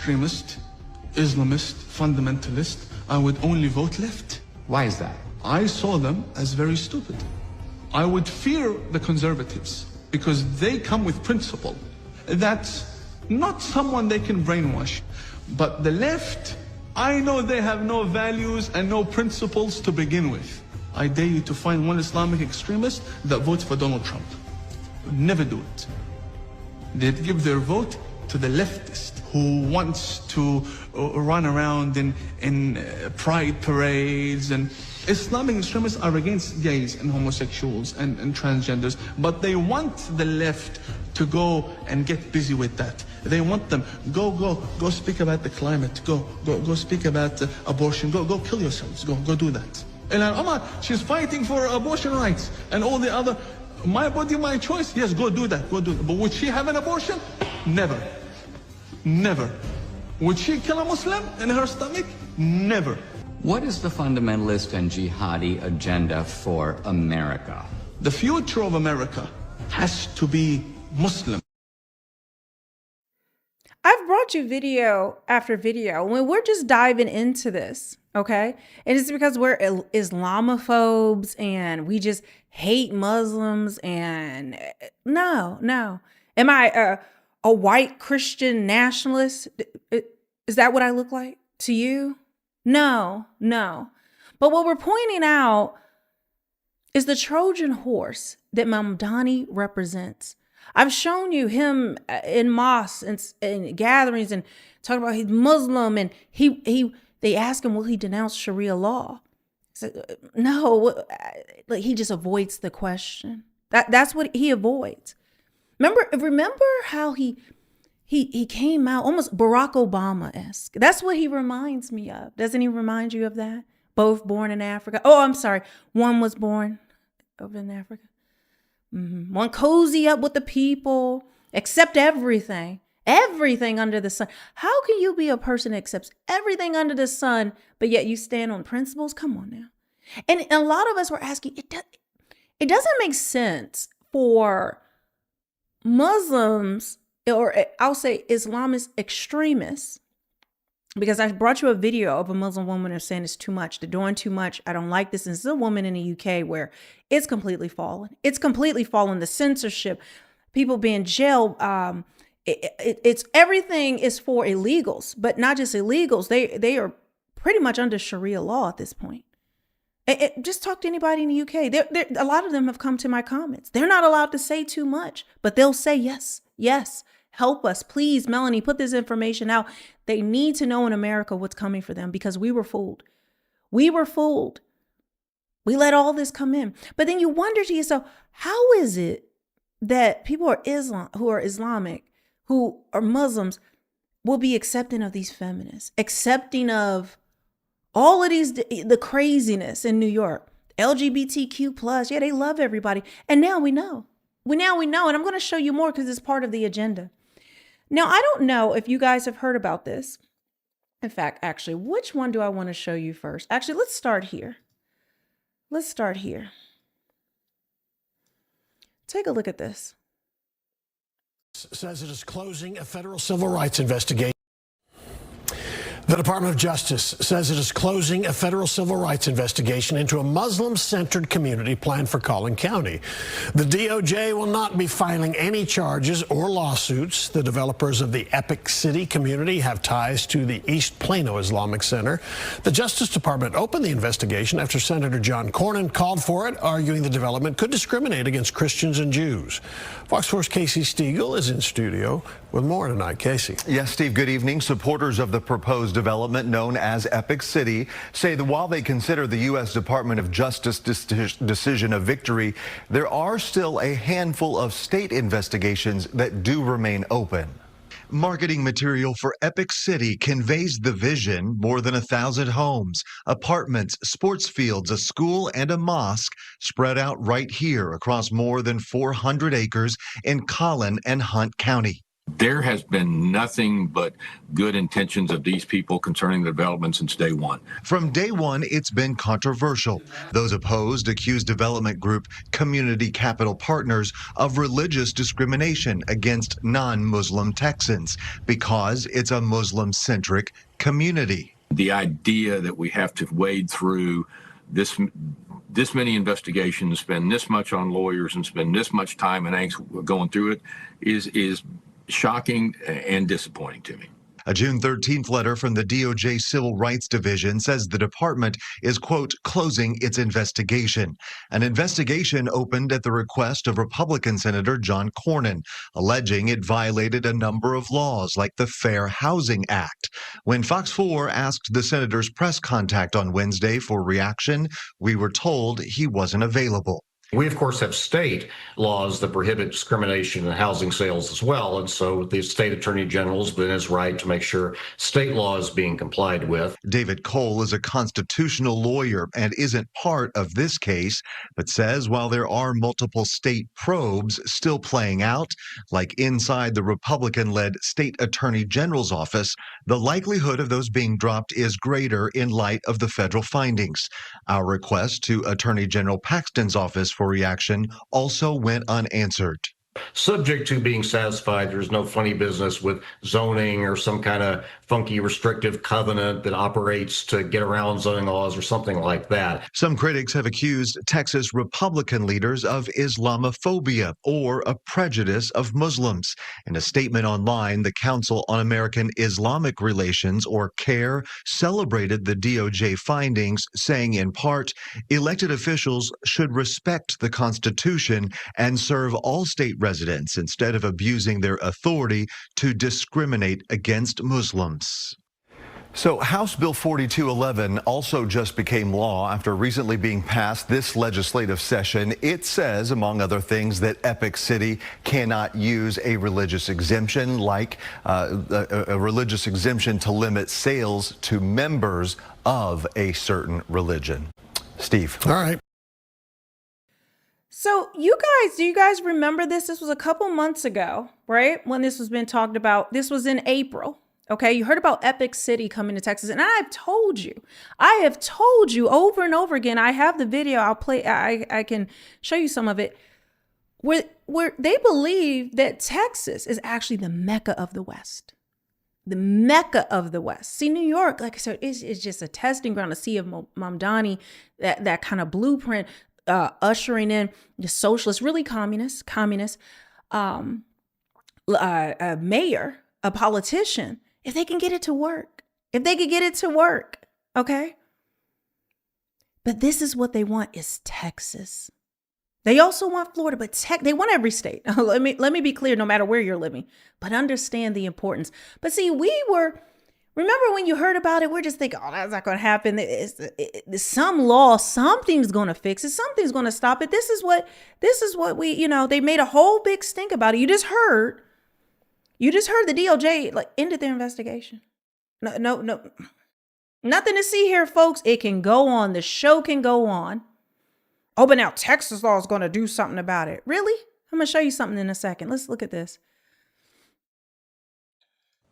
extremist, Islamist, fundamentalist, I would only vote left. Why is that? I saw them as very stupid. I would fear the conservatives because they come with principle. That's not someone they can brainwash. But the left, I know they have no values and no principles to begin with. I dare you to find one Islamic extremist that votes for Donald Trump. Never do it. They'd give their vote to the leftist who wants to run around in pride parades. And Islamic extremists are against gays and homosexuals and transgenders, but they want the left to go and get busy with that. They want them, go speak about the climate, go speak about abortion, go kill yourselves, go do that. Ilhan Omar, she's fighting for abortion rights and all the other, my body, my choice. Yes, go do that, go do that. But would she have an abortion? Never. Never. Would she kill a Muslim in her stomach? Never. What is the fundamentalist and jihadi agenda for America? The future of America has to be Muslim. I've brought you video after video when we're just diving into this, okay? And it's because we're Islamophobes and we just hate Muslims and no. Am I a white Christian nationalist? Is that what I look like to you? No. But what we're pointing out is the Trojan horse that Mamdani represents. I've shown you him in mosques and gatherings and talking about he's Muslim, and they ask him, will he denounce Sharia law? He said, no, like he just avoids the question. That's what he avoids. Remember how he came out almost Barack Obama-esque. That's what he reminds me of. Doesn't he remind you of that? Both born in Africa. Oh, I'm sorry. One was born over in Africa. One cozy up with the people, accept everything under the sun. How can you be a person that accepts everything under the sun, but yet you stand on principles? Come on now. And a lot of us were asking, it doesn't make sense for Muslims, or I'll say Islamist extremists, because I brought you a video of a Muslim woman who's saying it's too much, they're doing too much, I don't like this. And this is a woman in the UK where it's completely fallen. It's completely fallen. The censorship, people being jailed, it's everything is for illegals, but not just illegals. They are pretty much under Sharia law at this point. Just talk to anybody in the UK. A lot of them have come to my comments. They're not allowed to say too much, but they'll say yes. Help us, please, Melanie, put this information out. They need to know in America what's coming for them because we were fooled. We let all this come in. But then you wonder to yourself, how is it that people who are Islamic, who are Muslims, will be accepting of these feminists, accepting of all of the craziness in New York, LGBTQ plus, yeah, they love everybody. And now we know. And I'm going to show you more because it's part of the agenda. Now, I don't know if you guys have heard about this. In fact, actually, which one do I want to show you first? Actually, let's start here. Take a look at this. Says it is closing a federal civil rights investigation. The Department of Justice says it is closing a federal civil rights investigation into a Muslim-centered community planned for Collin County. The DOJ will not be filing any charges or lawsuits. The developers of the Epic City community have ties to the East Plano Islamic Center. The Justice Department opened the investigation after Senator John Cornyn called for it, arguing the development could discriminate against Christians and Jews. Fox 4's Casey Stiegel is in studio with more tonight. Casey. Yes, Steve, good evening. Supporters of the proposed development known as Epic City say that while they consider the U.S. Department of Justice decision a victory, there are still a handful of state investigations that do remain open. Marketing material for Epic City conveys the vision: more than 1,000 homes, apartments, sports fields, a school, and a mosque spread out right here across more than 400 acres in Collin and Hunt County. There has been nothing but good intentions of these people concerning the development since day one. From day one, it's been controversial. Those opposed accused development group Community Capital Partners of religious discrimination against non-Muslim Texans because it's a Muslim-centric community. The idea that we have to wade through this many investigations, spend this much on lawyers, and spend this much time and angst going through it is shocking and disappointing to me. A June 13th letter from the DOJ Civil Rights Division says the department is, quote, closing its investigation. An investigation opened at the request of Republican Senator John Cornyn, alleging it violated a number of laws like the Fair Housing Act. When Fox 4 asked the senator's press contact on Wednesday for reaction, we were told he wasn't available. We, of course, have state laws that prohibit discrimination in housing sales as well. And so the state attorney general has been his right to make sure state law is being complied with. David Cole is a constitutional lawyer and isn't part of this case, but says while there are multiple state probes still playing out, like inside the Republican-led state attorney general's office, the likelihood of those being dropped is greater in light of the federal findings. Our request to Attorney General Paxton's office for reaction also went unanswered. Subject to being satisfied, there's no funny business with zoning or some kind of funky restrictive covenant that operates to get around zoning laws or something like that. Some critics have accused Texas Republican leaders of Islamophobia or a prejudice of Muslims. In a statement online, the Council on American Islamic Relations, or CAIR, celebrated the DOJ findings, saying in part, elected officials should respect the Constitution and serve all state residents instead of abusing their authority to discriminate against Muslims. So House Bill 4211 also just became law after recently being passed this legislative session. It says, among other things, that Epic City cannot use a religious exemption like a religious exemption to limit sales to members of a certain religion. Steve. All right. So do you guys remember this? This was a couple months ago, right? When this was being talked about. This was in April. Okay, you heard about Epic City coming to Texas, and I have told you over and over again. I have the video. I'll play. I can show you some of it. Where they believe that Texas is actually the Mecca of the West. The Mecca of the West. See, New York, like I said, is just a testing ground. A sea of Mamdani, that kind of blueprint. Ushering in the socialist, really communist, a mayor, a politician, if they can get it to work, okay? But this is what they want is Texas. They also want Florida, but they want every state. let me be clear, no matter where you're living, but understand the importance. But see, remember when you heard about it, we're just thinking, oh, that's not going to happen. Some law, something's going to fix it. Something's going to stop it. This is what we, they made a whole big stink about it. You just heard the DOJ ended their investigation. No, nothing to see here, folks. It can go on. The show can go on. Oh, but now Texas law is going to do something about it. Really? I'm going to show you something in a second. Let's look at this.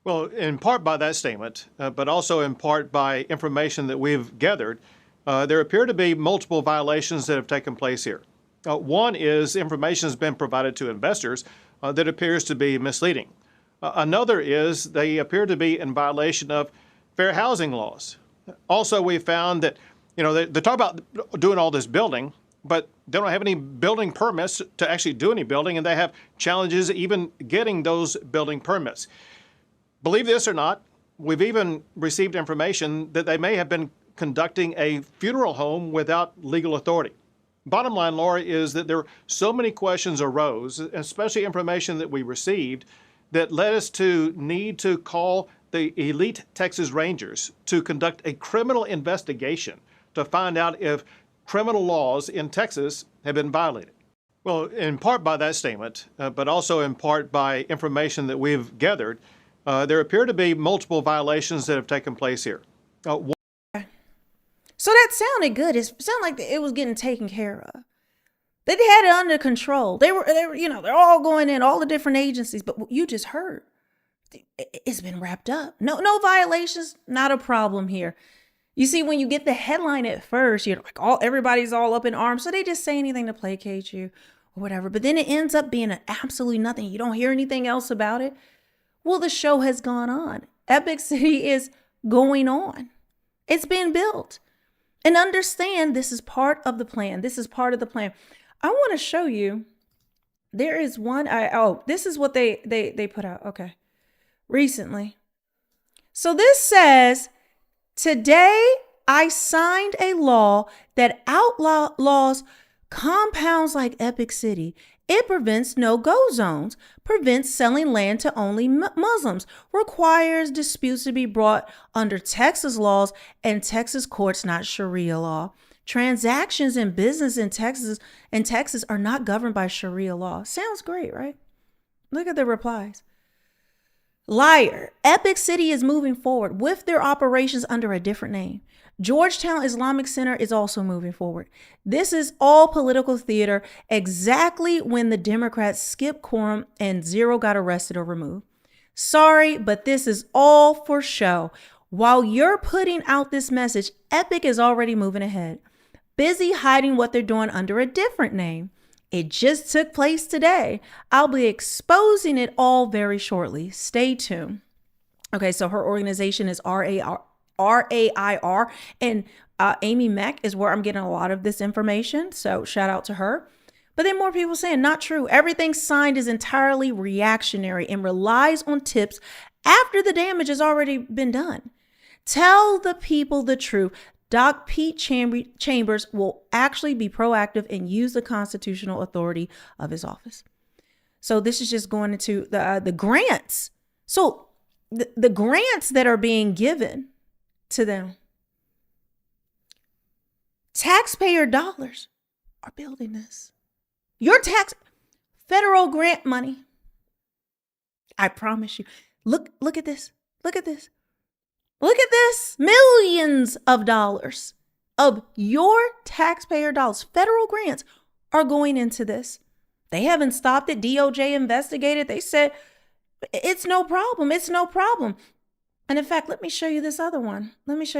Well, in part by that statement, but also in part by information that we've gathered, there appear to be multiple violations that have taken place here. One is information has been provided to investors that appears to be misleading. Another is they appear to be in violation of fair housing laws. Also, we found that, they talk about doing all this building, but they don't have any building permits to actually do any building, and they have challenges even getting those building permits. Believe this or not, we've even received information that they may have been conducting a funeral home without legal authority. Bottom line, Laura, is that there so many questions arose, especially information that we received, that led us to need to call the elite Texas Rangers to conduct a criminal investigation to find out if criminal laws in Texas have been violated. Well, in part by that statement, but also in part by information that we've gathered, there appear to be multiple violations that have taken place here. So that sounded good. It sounded like it was getting taken care of. They had it under control. They were, they're all going in, all the different agencies. But what you just heard, it's been wrapped up. No violations, not a problem here. You see, when you get the headline at first, you're like, everybody's all up in arms. So they just say anything to placate you or whatever. But then it ends up being absolutely nothing. You don't hear anything else about it. Well, the show has gone on. Epic City is going on. It's being built. And understand, this is part of the plan. This is part of the plan. I want to show you. There is one. This is what they put out. Okay. Recently. So this says, today I signed a law that outlaws compounds like Epic City. It prevents no-go zones, prevents selling land to only Muslims, requires disputes to be brought under Texas laws and Texas courts, not Sharia law. Transactions in business in Texas are not governed by Sharia law. Sounds great, right? Look at the replies. Liar. Epic City is moving forward with their operations under a different name. Georgetown Islamic Center is also moving forward. This is all political theater, exactly when the Democrats skipped quorum and Zero got arrested or removed. Sorry, but this is all for show. While you're putting out this message, Epic is already moving ahead, busy hiding what they're doing under a different name. It just took place today. I'll be exposing it all very shortly. Stay tuned. Okay, so her organization is RAIR, and Amy Mack is where I'm getting a lot of this information. So shout out to her. But then more people saying, not true. Everything signed is entirely reactionary and relies on tips after the damage has already been done. Tell the people the truth. Doc Pete Chambers will actually be proactive and use the constitutional authority of his office. So this is just going into the grants. So the grants that are being given to them, taxpayer dollars are building this. Your federal grant money. I promise you. Look at this. Look at this. Look at this. Millions of dollars of your taxpayer dollars, federal grants, are going into this. They haven't stopped it. DOJ investigated. They said, it's no problem. It's no problem. And in fact, let me show you this other one. This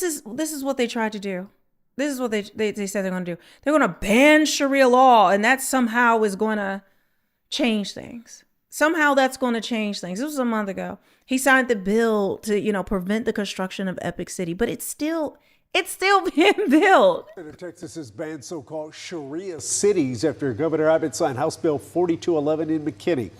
is what they tried to do. This is what they said they're going to do. They're going to ban Sharia law, and that somehow is going to change things. Somehow that's going to change things. This was a month ago. He signed the bill to, prevent the construction of Epic City, but it's still being built. Texas has banned so-called Sharia cities after Governor Abbott signed House Bill 4211 in McKinney.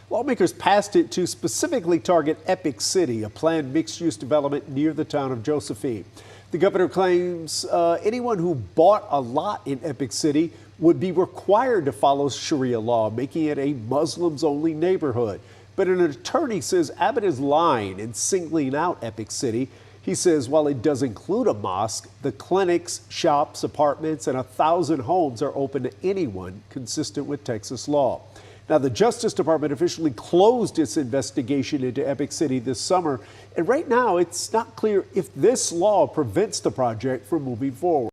Lawmakers passed it to specifically target Epic City, a planned mixed-use development near the town of Josephine. The governor claims anyone who bought a lot in Epic City would be required to follow Sharia law, making it a Muslims-only neighborhood. But an attorney says Abbott is lying in singling out Epic City. He says while it does include a mosque, the clinics, shops, apartments, and 1,000 homes are open to anyone consistent with Texas law. Now, the Justice Department officially closed its investigation into Epic City this summer, and right now it's not clear if this law prevents the project from moving forward.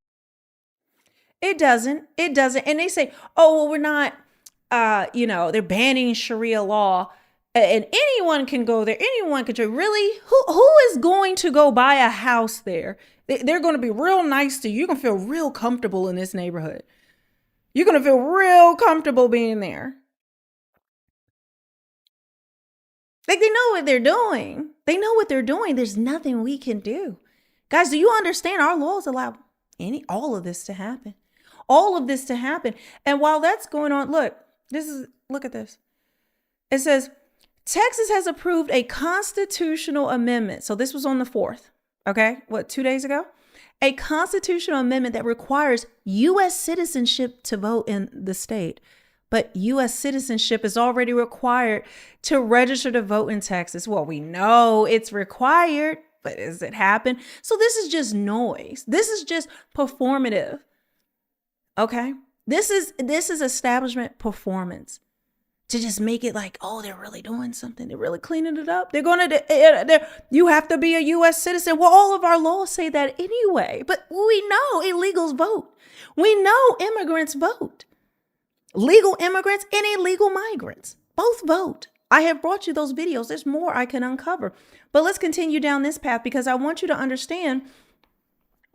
It doesn't. And they say, oh, well, we're not, they're banning Sharia law and anyone can go there. Anyone can. Really? Who is going to go buy a house there? They're going to be real nice to you. You're going to feel real comfortable in this neighborhood. You're going to feel real comfortable being there. Like, they know what they're doing. There's nothing we can do. Guys, do you understand our laws allow all of this to happen? And while that's going on, look at this. It says, Texas has approved a constitutional amendment. So this was on the 4th. Okay. 2 days ago? A constitutional amendment that requires U.S. citizenship to vote in the state. But U.S. citizenship is already required to register to vote in Texas. Well, we know it's required, but does it happen? So this is just noise. This is just performative. Okay? This is establishment performance. to just make it like, oh, they're really doing something. They're really cleaning it up. You have to be a U.S. citizen. Well, all of our laws say that anyway. But we know illegals vote. We know immigrants vote. Legal immigrants and illegal migrants both vote. I have brought you those videos. There's more I can uncover. But let's continue down this path because I want you to understand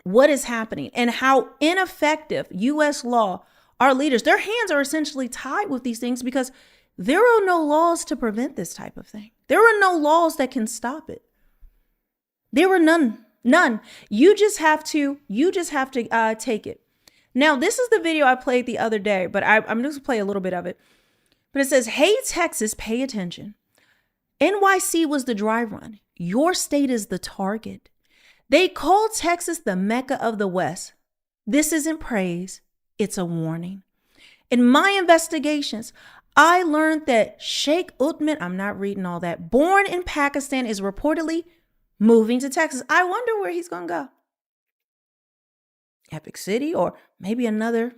what is happening and how ineffective U.S. law, our leaders, their hands are essentially tied with these things because there are no laws to prevent this type of thing. There are no laws that can stop it. There are none. You just have to take it. Now, this is the video I played the other day, but I'm just gonna play a little bit of it. But it says, hey, Texas, pay attention. NYC was the dry run. Your state is the target. They called Texas the Mecca of the West. This isn't praise. It's a warning. In my investigations, I learned that Sheikh Utman, I'm not reading all that, born in Pakistan, is reportedly moving to Texas. I wonder where he's going to go. Epic City or maybe another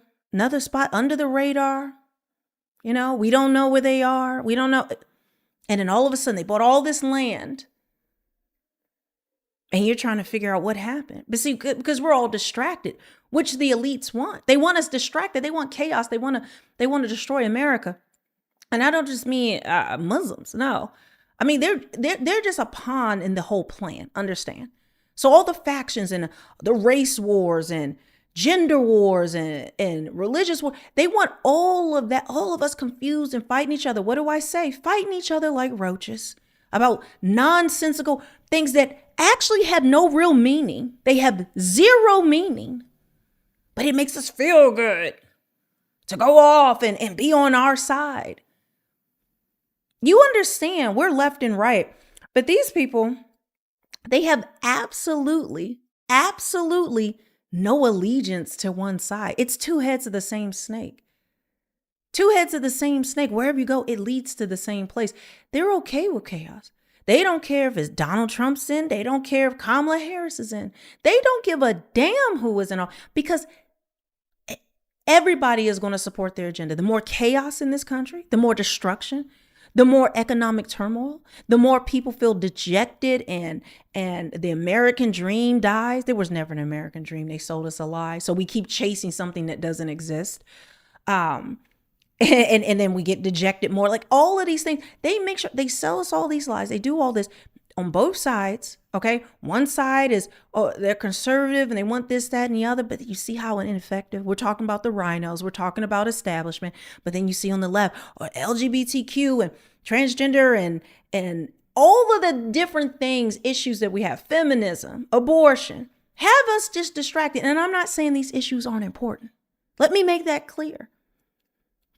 spot under the radar. You know, we don't know where they are. We don't know. And then all of a sudden they bought all this land. And you're trying to figure out what happened. But see, because we're all distracted, which the elites want. They want us distracted. They want chaos. They want to destroy America. And I don't just mean Muslims. No, I mean they're just a pawn in the whole plan. Understand? So all the factions and the race wars and gender wars and religious war, they want all of that, all of us confused and fighting each other. What do I say? Fighting each other like roaches about nonsensical things that actually had no real meaning. They have zero meaning, but it makes us feel good to go off and be on our side. You understand, we're left and right, but these people, they have absolutely no allegiance to one side. It's two heads of the same snake. Two heads of the same snake. Wherever you go, it leads to the same place. They're okay with chaos. They don't care if it's Donald Trump's in. They don't care if Kamala Harris is in. They don't give a damn who is in all, because everybody is going to support their agenda. The more chaos in this country, the more destruction, the more economic turmoil, the more people feel dejected and the American dream dies. There was never an American dream. They sold us a lie. So we keep chasing something that doesn't exist. And then we get dejected more. Like all of these things, they make sure they sell us all these lies. They do all this on both sides. Okay. One side is, oh, they're conservative and they want this, that, and the other. But you see how ineffective. We're talking about the rhinos. We're talking about establishment. But then you see on the left, or LGBTQ and transgender and all of the different things, issues that we have, feminism, abortion, have us just distracted. And I'm not saying these issues aren't important. Let me make that clear.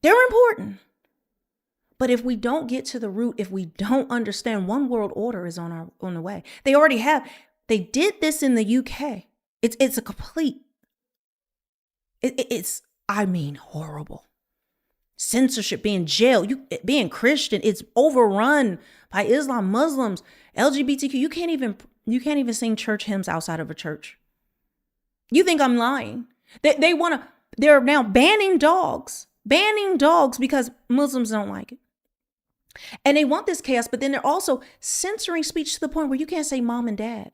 They're important. But if we don't get to the root, if we don't understand, one world order is on the way. They already have. They did this in the UK. It's a complete. It's horrible. Censorship, being jailed, being Christian, it's overrun by Islam, Muslims, LGBTQ. You can't even sing church hymns outside of a church. You think I'm lying? They're now banning dogs because Muslims don't like it. And they want this chaos, but then they're also censoring speech to the point where you can't say mom and dad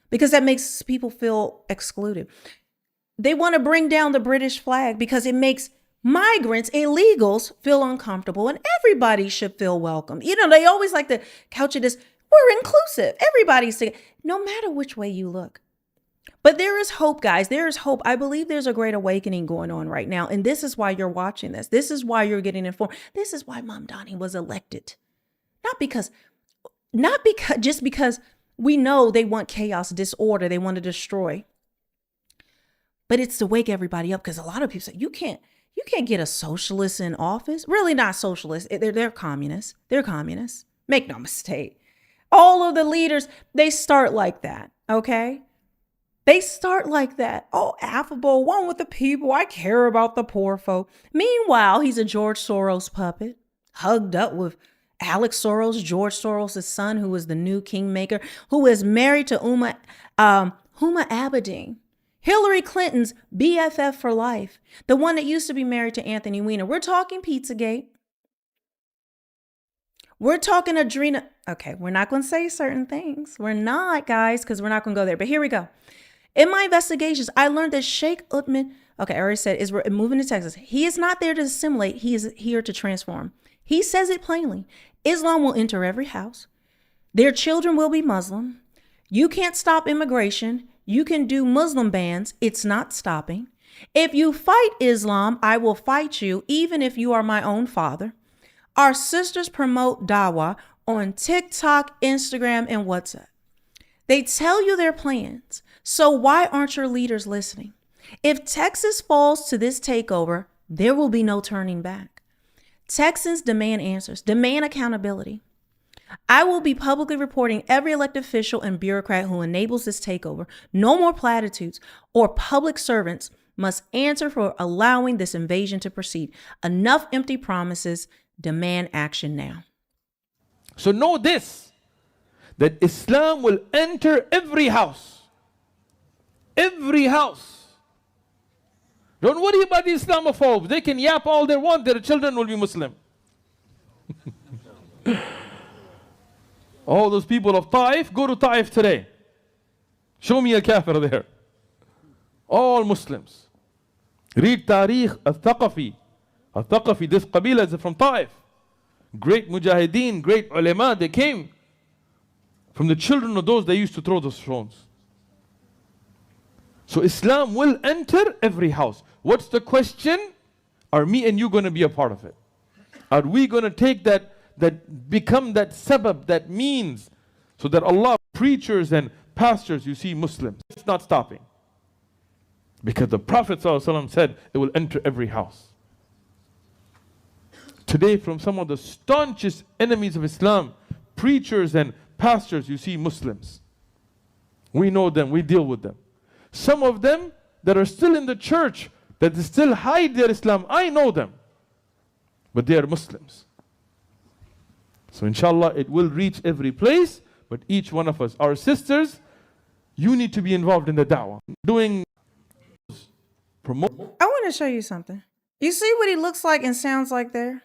because that makes people feel excluded. They want to bring down the British flag because it makes migrants, illegals feel uncomfortable, and everybody should feel welcome. You know, they always like to couch it as we're inclusive. Everybody's together, no matter which way you look. But there is hope, guys. There is hope. I believe there's a great awakening going on right now. And this is why you're watching this. This is why you're getting informed. This is why Mamdani was elected. Not because we know they want chaos, disorder, they want to destroy. But it's to wake everybody up, because a lot of people say, you can't get a socialist in office. Really not socialists. They're communists. They're communists. Make no mistake. All of the leaders, they start like that. Okay. They start like that. Oh, affable, one with the people. I care about the poor folk. Meanwhile, he's a George Soros puppet, hugged up with Alex Soros, George Soros' son, who is the new kingmaker, who is married to Huma Abedin, Hillary Clinton's BFF for life, the one that used to be married to Anthony Weiner. We're talking Pizzagate. We're talking adrenal. Okay, we're not going to say certain things. We're not, guys, because we're not going to go there. But here we go. In my investigations, I learned that Sheikh Uthman, okay, I already said, is moving to Texas. He is not there to assimilate. He is here to transform. He says it plainly. Islam will enter every house. Their children will be Muslim. You can't stop immigration. You can do Muslim bans. It's not stopping. If you fight Islam, I will fight you, even if you are my own father. Our sisters promote dawah on TikTok, Instagram, and WhatsApp. They tell you their plans. So why aren't your leaders listening? If Texas falls to this takeover, there will be no turning back. Texans demand answers, demand accountability. I will be publicly reporting every elected official and bureaucrat who enables this takeover. No more platitudes, or public servants must answer for allowing this invasion to proceed. Enough empty promises. Demand action now. So know this, that Islam will enter every house. Every house. Don't worry about the Islamophobes. They can yap all they want. Their children will be Muslim. All those people of Taif, go to Taif today. Show me a kafir there. All Muslims. Read Tariq al-Thaqafi. Al-Thaqafi, this Qabila is from Taif. Great mujahideen, great ulama, they came from the children of those they used to throw the stones. So Islam will enter every house. What's the question? Are me and you going to be a part of it? Are we going to take that become that sabab, that means, so that Allah, preachers and pastors, you see Muslims, it's not stopping. Because the Prophet ﷺ said it will enter every house. Today, from some of the staunchest enemies of Islam, preachers and pastors, you see Muslims. We know them, we deal with them. Some of them that are still in the church, that still hide their Islam, I know them. But they are Muslims. So inshallah, it will reach every place, but each one of us, our sisters, you need to be involved in the da'wah. I want to show you something. You see what he looks like and sounds like there?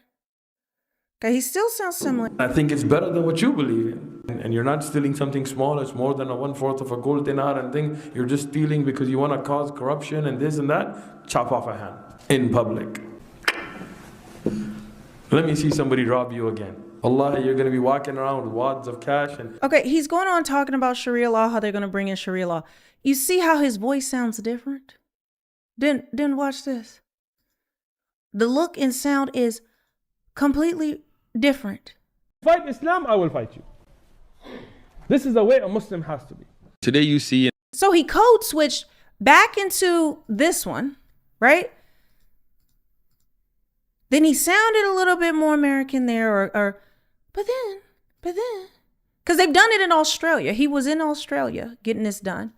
Okay, he still sounds similar. I think it's better than what you believe in. And you're not stealing something small, it's more than a 1/4 of a gold dinar and thing. You're just stealing because you want to cause corruption and this and that. Chop off a hand in public. Let me see somebody rob you again. Allah, you're going to be walking around with wads of cash. And okay, he's going on talking about Sharia law, how they're going to bring in Sharia law. You see how his voice sounds different? Then watch this. The look and sound is completely different. Fight Islam, I will fight you. This is the way a Muslim has to be. today you see. So he code switched back into this one, right? Then he sounded a little bit more American there, but then, because they've done it in Australia. He was in Australia getting this done,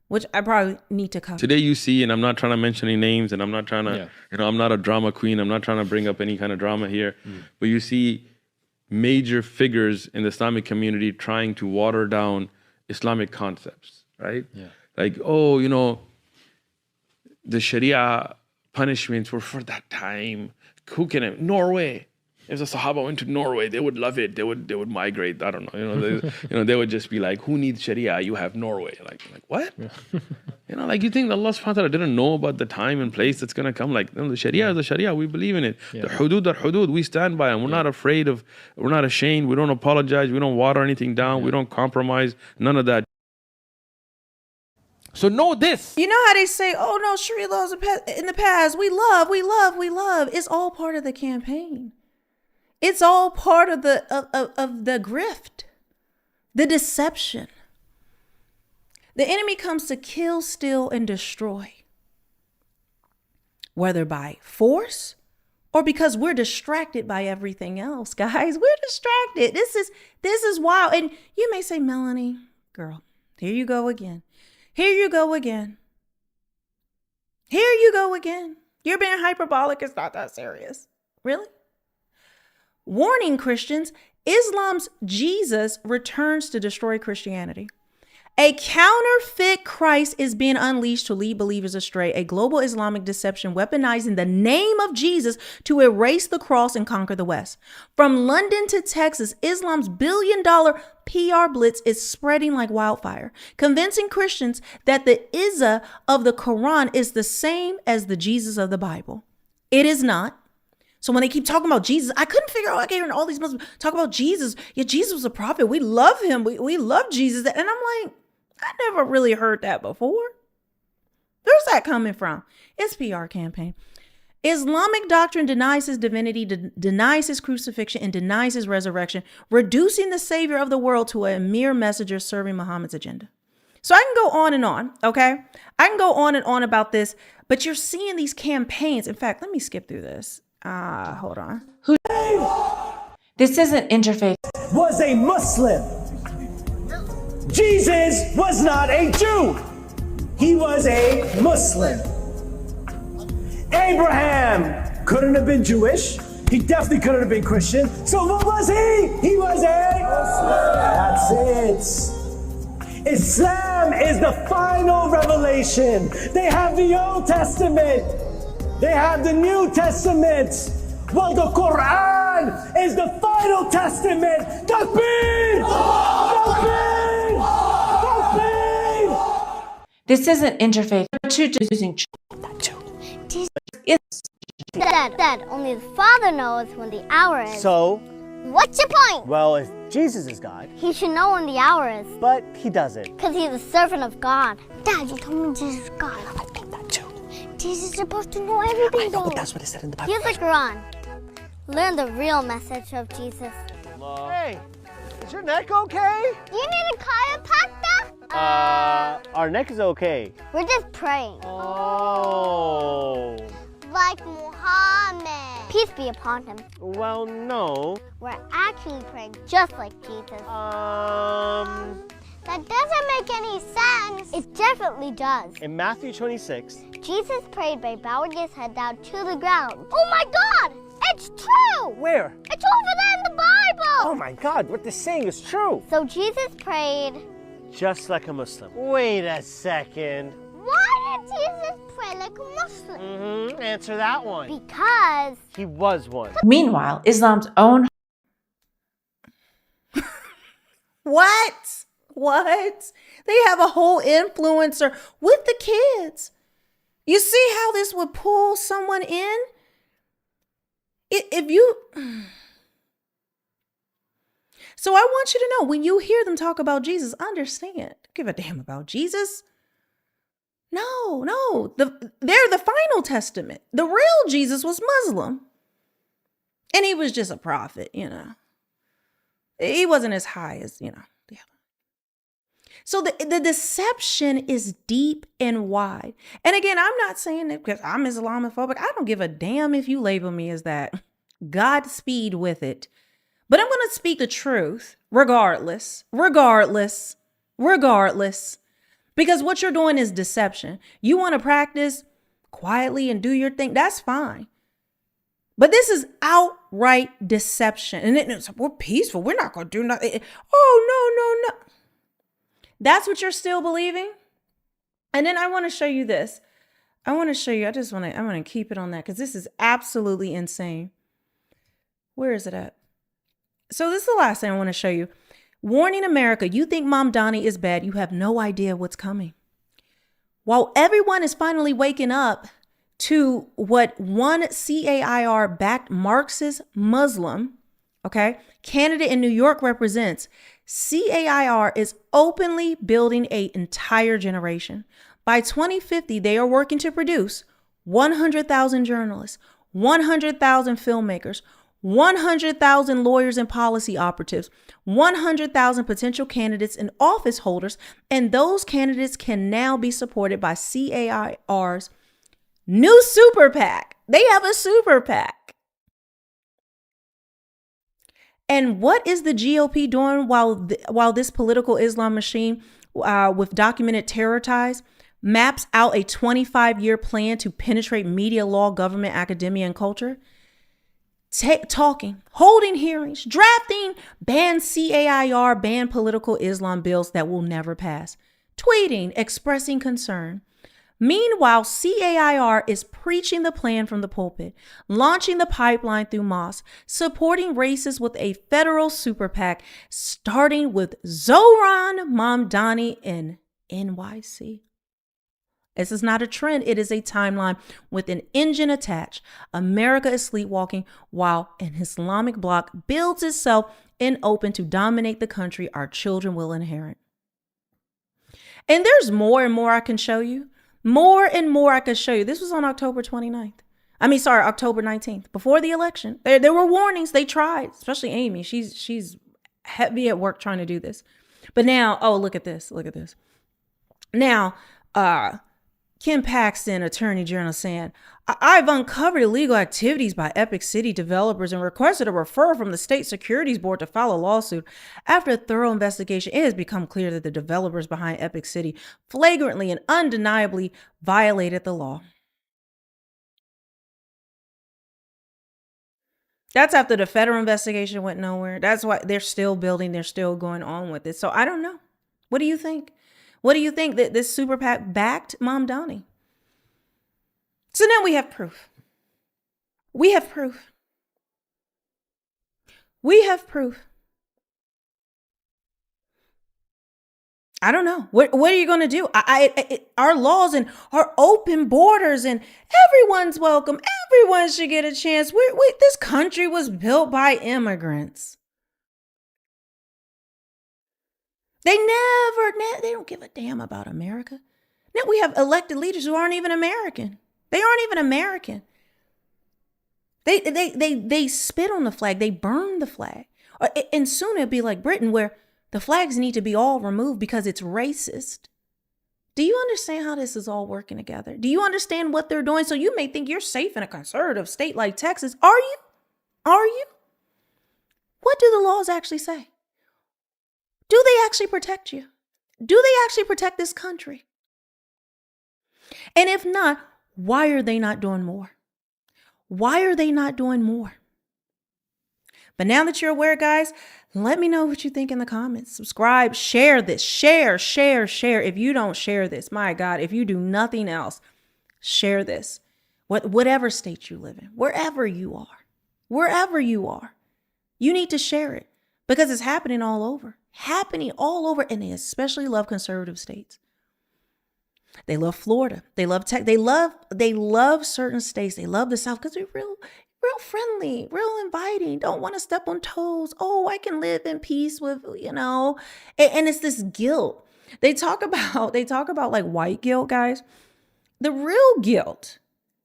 which I probably need to cover. Today you see, and I'm not trying to mention any names, and I'm not trying to, I'm not a drama queen. I'm not trying to bring up any kind of drama here, but you see major figures in the Islamic community trying to water down Islamic concepts, right? Yeah. Like, the Sharia punishments were for that time. Who can Norway? If the Sahaba went to Norway, they would love it. They would migrate. I don't know. They would just be like, "Who needs Sharia? You have Norway." Like what? Yeah. You think Allah Subhanahu wa Taala didn't know about the time and place that's gonna come? The Sharia is the Sharia. We believe in it. Yeah. The hudud are hudud. We stand by them. We're not afraid of. We're not ashamed. We don't apologize. We don't water anything down. Yeah. We don't compromise. None of that. So know this. You know how they say, "Oh no, Sharia laws in the past. We love. It's all part of the campaign. It's all part of the grift, the deception. The enemy comes to kill, steal, and destroy, whether by force or because we're distracted by everything else. Guys, we're distracted. This is wild. And you may say, Melanie, girl, here you go again. Here you go again. Here you go again. You're being hyperbolic. It's not that serious. Really? Warning Christians, Islam's Jesus returns to destroy Christianity. A counterfeit Christ is being unleashed to lead believers astray, a global Islamic deception weaponizing the name of Jesus to erase the cross and conquer the West. From London to Texas, Islam's billion-dollar PR blitz is spreading like wildfire, convincing Christians that the Isa of the Quran is the same as the Jesus of the Bible. It is not. So when they keep talking about Jesus, I couldn't figure out, I keep hearing all these Muslims talk about Jesus. Yeah, Jesus was a prophet. We love him. We love Jesus. And I'm like, I never really heard that before. Where's that coming from? It's PR campaign. Islamic doctrine denies his divinity, denies his crucifixion, and denies his resurrection, reducing the savior of the world to a mere messenger serving Muhammad's agenda. So I can go on and on, okay? I can go on and on about this, but you're seeing these campaigns. In fact, let me skip through this. Hold on. This isn't interfaith. Was a Muslim. Jesus was not a Jew. He was a Muslim. Abraham couldn't have been Jewish. He definitely couldn't have been Christian. So what was he? He was a Muslim. That's it. Islam is the final revelation. They have the Old Testament. They have the New Testament. Well, the Quran is the final testament. Takbir! Takbir! This isn't interfaith. Using Dad, only the Father knows when the hour is. So? What's your point? Well, if Jesus is God. He should know when the hour is. But he doesn't. Because he's a servant of God. Dad, you told me Jesus is God. I think that too. Jesus is supposed to know everything. I know, but that's what it said in the Bible. Here's the Quran. Learn the real message of Jesus. Hey, is your neck okay? Do you need a chiropractor? Our neck is okay. We're just praying. Oh. Like Muhammad. Peace be upon him. Well, no. We're actually praying just like Jesus. That doesn't make any sense. It definitely does. In Matthew 26. Jesus prayed by bowing his head down to the ground. Oh my God! It's true! Where? It's over there in the Bible! Oh my God, what they're saying is true. So Jesus prayed... just like a Muslim. Wait a second. Why did Jesus pray like a Muslim? Answer that one. Because... he was one. Meanwhile, Islam's own... What? They have a whole influencer with the kids. You see how this would pull someone in? If you... So I want you to know, when you hear them talk about Jesus, understand. Don't give a damn about Jesus. No. They're the final testament. The real Jesus was Muslim. And he was just a prophet, He wasn't as high as, the other. So the deception is deep and wide. And again, I'm not saying it because I'm Islamophobic. I don't give a damn if you label me as that. Godspeed with it. But I'm going to speak the truth regardless. Because what you're doing is deception. You want to practice quietly and do your thing. That's fine. But this is outright deception. And we're peaceful. We're not going to do nothing. Oh, no. That's what you're still believing? And then I want to show you this. I want to keep it on that because this is absolutely insane. Where is it at? So this is the last thing I want to show you. Warning America, you think Mamdani is bad. You have no idea what's coming. While everyone is finally waking up to what one CAIR-backed Marxist Muslim, candidate in New York represents, CAIR is openly building an entire generation. By 2050, they are working to produce 100,000 journalists, 100,000 filmmakers, 100,000 lawyers and policy operatives, 100,000 potential candidates and office holders, and those candidates can now be supported by CAIR's new super PAC. They have a super PAC. And what is the GOP doing while this political Islam machine with documented terror ties maps out a 25-year plan to penetrate media, law, government, academia, and culture? Talking, holding hearings, drafting ban CAIR, ban political Islam bills that will never pass. tweeting, expressing concern. Meanwhile, CAIR is preaching the plan from the pulpit, launching the pipeline through mosques, supporting racists with a federal super PAC, starting with Zohran Mamdani in NYC. This is not a trend. It is a timeline with an engine attached. America is sleepwalking while an Islamic bloc builds itself and open to dominate the country our children will inherit. And there's more and more I can show you. More and more I could show you. This was on October 19th, before the election. There were warnings. They tried, especially Amy. She's heavy at work trying to do this. But now, oh, look at this. Look at this. Now, Ken Paxton, Attorney General, saying, I've uncovered illegal activities by Epic City developers and requested a referral from the State Securities Board to file a lawsuit. After a thorough investigation, it has become clear that the developers behind Epic City flagrantly and undeniably violated the law. That's after the federal investigation went nowhere. That's why they're still building. They're still going on with it. So I don't know. What do you think? What do you think that this super PAC backed Mamdani? So now we have proof. We have proof. We have proof. I don't know. What are you going to do? Our laws and our open borders and everyone's welcome. Everyone should get a chance. This country was built by immigrants. They don't give a damn about America. Now we have elected leaders who aren't even American. They aren't even American. They spit on the flag. They burn the flag. And soon it'll be like Britain, where the flags need to be all removed because it's racist. Do you understand how this is all working together? Do you understand what they're doing? So you may think you're safe in a conservative state like Texas. Are you? Are you? What do the laws actually say? Do they actually protect you? Do they actually protect this country? And if not, why are they not doing more? Why are they not doing more? But now that you're aware, guys, let me know what you think in the comments. Subscribe, share this, share. If you don't share this, my God, if you do nothing else, share this. Whatever state you live in, wherever you are, you need to share it because it's happening all over. And they especially love conservative states. They love Florida. They love Texas. They love certain states. They love the South because they're real friendly, real inviting. Don't want to step on toes. Oh, I can live in peace with, and it's this guilt. They talk about like white guilt, guys. The real guilt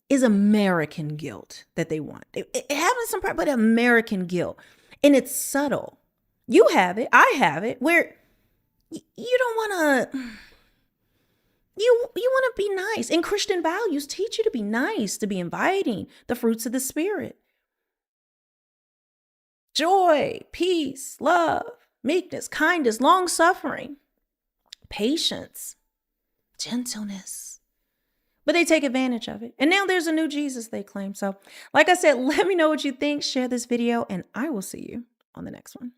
is American guilt that they want. It happens some part, but American guilt. And it's subtle. You have it. I have it, where you don't want to. You want to be nice. And Christian values teach you to be nice, to be inviting, the fruits of the Spirit. Joy, peace, love, meekness, kindness, long-suffering, patience, gentleness. But they take advantage of it. And now there's a new Jesus they claim. So, like I said, let me know what you think. Share this video, and I will see you on the next one.